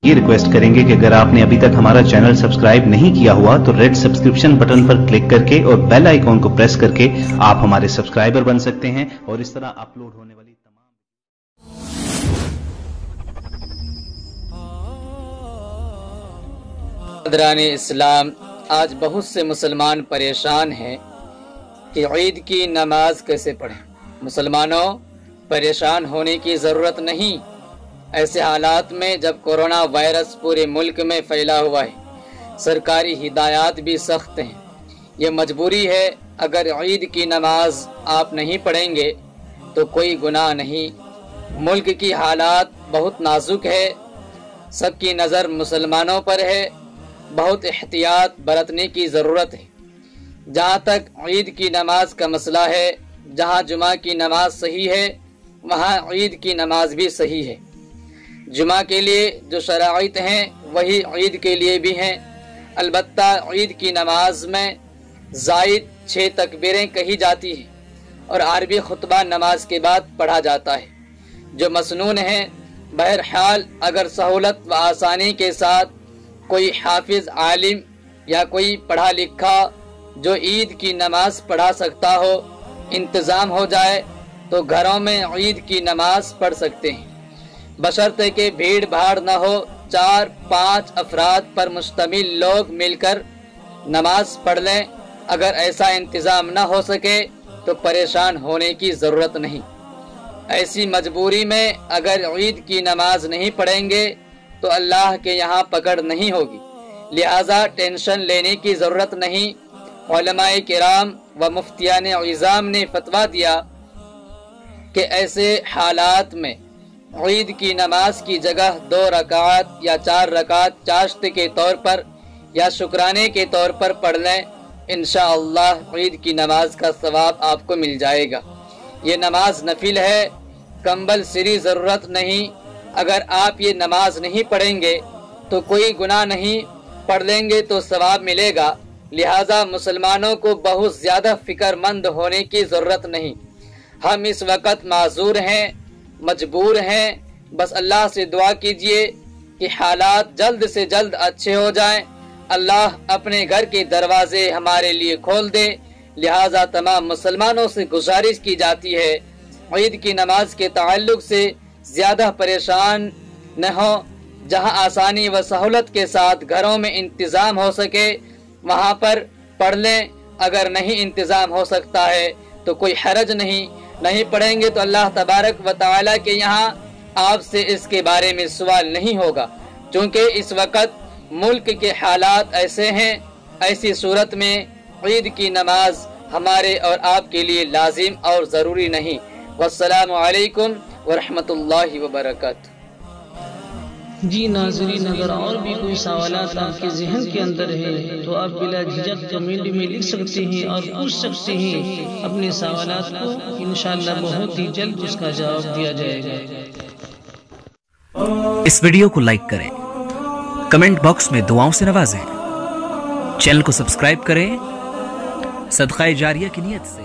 یہ ریکویسٹ کریں گے کہ اگر آپ نے ابھی تک ہمارا چینل سبسکرائب نہیں کیا ہوا تو ریڈ سبسکرپشن بٹن پر کلک کر کے اور بیل آئیکن کو پریس کر کے آپ ہمارے سبسکرائبر بن سکتے ہیں اور اس طرح اپلوڈ ہونے والی قدران اسلام، آج بہت سے مسلمان پریشان ہیں کہ عید کی نماز کیسے پڑھیں۔ مسلمانوں، پریشان ہونے کی ضرورت نہیں۔ ایسے حالات میں جب کورونا وائرس پورے ملک میں پھیلا ہوا ہے، سرکاری ہدایات بھی سخت ہیں، یہ مجبوری ہے۔ اگر عید کی نماز آپ نہیں پڑھیں گے تو کوئی گناہ نہیں۔ ملک کی حالات بہت نازک ہے، سب کی نظر مسلمانوں پر ہے، بہت احتیاط برتنے کی ضرورت ہے۔ جہاں تک عید کی نماز کا مسئلہ ہے، جہاں جمعہ کی نماز صحیح ہے وہاں عید کی نماز بھی صحیح ہے۔ جمعہ کے لیے جو شرائط ہیں وہی عید کے لیے بھی ہیں۔ البتہ عید کی نماز میں زائد 6 تکبیریں کہی جاتی ہیں اور عربی خطبہ نماز کے بعد پڑھا جاتا ہے جو مسنون ہے۔ بہرحال اگر سہولت و آسانی کے ساتھ کوئی حافظ عالم یا کوئی پڑھا لکھا جو عید کی نماز پڑھا سکتا ہو انتظام ہو جائے تو گھروں میں عید کی نماز پڑھ سکتے ہیں، بشرطے کہ بھیڑ بھاڑ نہ ہو۔ 4-5 افراد پر مشتمل لوگ مل کر نماز پڑھ لیں۔ اگر ایسا انتظام نہ ہو سکے تو پریشان ہونے کی ضرورت نہیں۔ ایسی مجبوری میں اگر عید کی نماز نہیں پڑھیں گے تو اللہ کے یہاں پکڑ نہیں ہوگی، لہذا ٹینشن لینے کی ضرورت نہیں۔ علماء کرام و مفتیان عظام نے فتویٰ دیا کہ ایسے حالات میں عید کی نماز کی جگہ 2 رکعات یا 4 رکعات چاشت کے طور پر یا شکرانے کے طور پر پڑھ لیں، انشاءاللہ عید کی نماز کا ثواب آپ کو مل جائے گا۔ یہ نماز نفل ہے، کمبل سری ضرورت نہیں۔ اگر آپ یہ نماز نہیں پڑھیں گے تو کوئی گناہ نہیں، پڑھ لیں گے تو ثواب ملے گا۔ لہٰذا مسلمانوں کو بہت زیادہ فکر مند ہونے کی ضرورت نہیں۔ ہم اس وقت معذور ہیں، مجبور ہیں، بس اللہ سے دعا کیجئے کہ حالات جلد سے جلد اچھے ہو جائیں، اللہ اپنے گھر کے دروازے ہمارے لیے کھول دے۔ لہٰذا تمام مسلمانوں سے گزارش کی جاتی ہے عید کی نماز کے تعلق سے زیادہ پریشان نہ ہو، جہاں آسانی و سہولت کے ساتھ گھروں میں انتظام ہو سکے وہاں پر پڑھ لیں۔ اگر نہیں انتظام ہو سکتا ہے تو کوئی حرج نہیں پڑھیں گے تو اللہ تبارک و تعالیٰ کے یہاں آپ سے اس کے بارے میں سوال نہیں ہوگا، چونکہ اس وقت ملک کے حالات ایسے ہیں۔ ایسی صورت میں عید کی نماز ہمارے اور آپ کے لیے لازم اور ضروری نہیں۔ والسلام علیکم ورحمۃ اللہ وبرکاتہ۔ جی ناظرین، اگر اور بھی کوئی سوالات آپ کے ذہن کے اندر ہے تو آپ بلا جھجک کمنٹ میں لکھ سکتے ہیں اور پوچھ سکتے ہیں اپنے سوالات کو، انشاءاللہ بہت ہی جلد اس کا جواب دیا جائے گا۔ اس ویڈیو کو لائک کریں، کمنٹ باکس میں دعاؤں سے نوازیں، چینل کو سبسکرائب کریں، صدقہ جاریہ کی نیت سے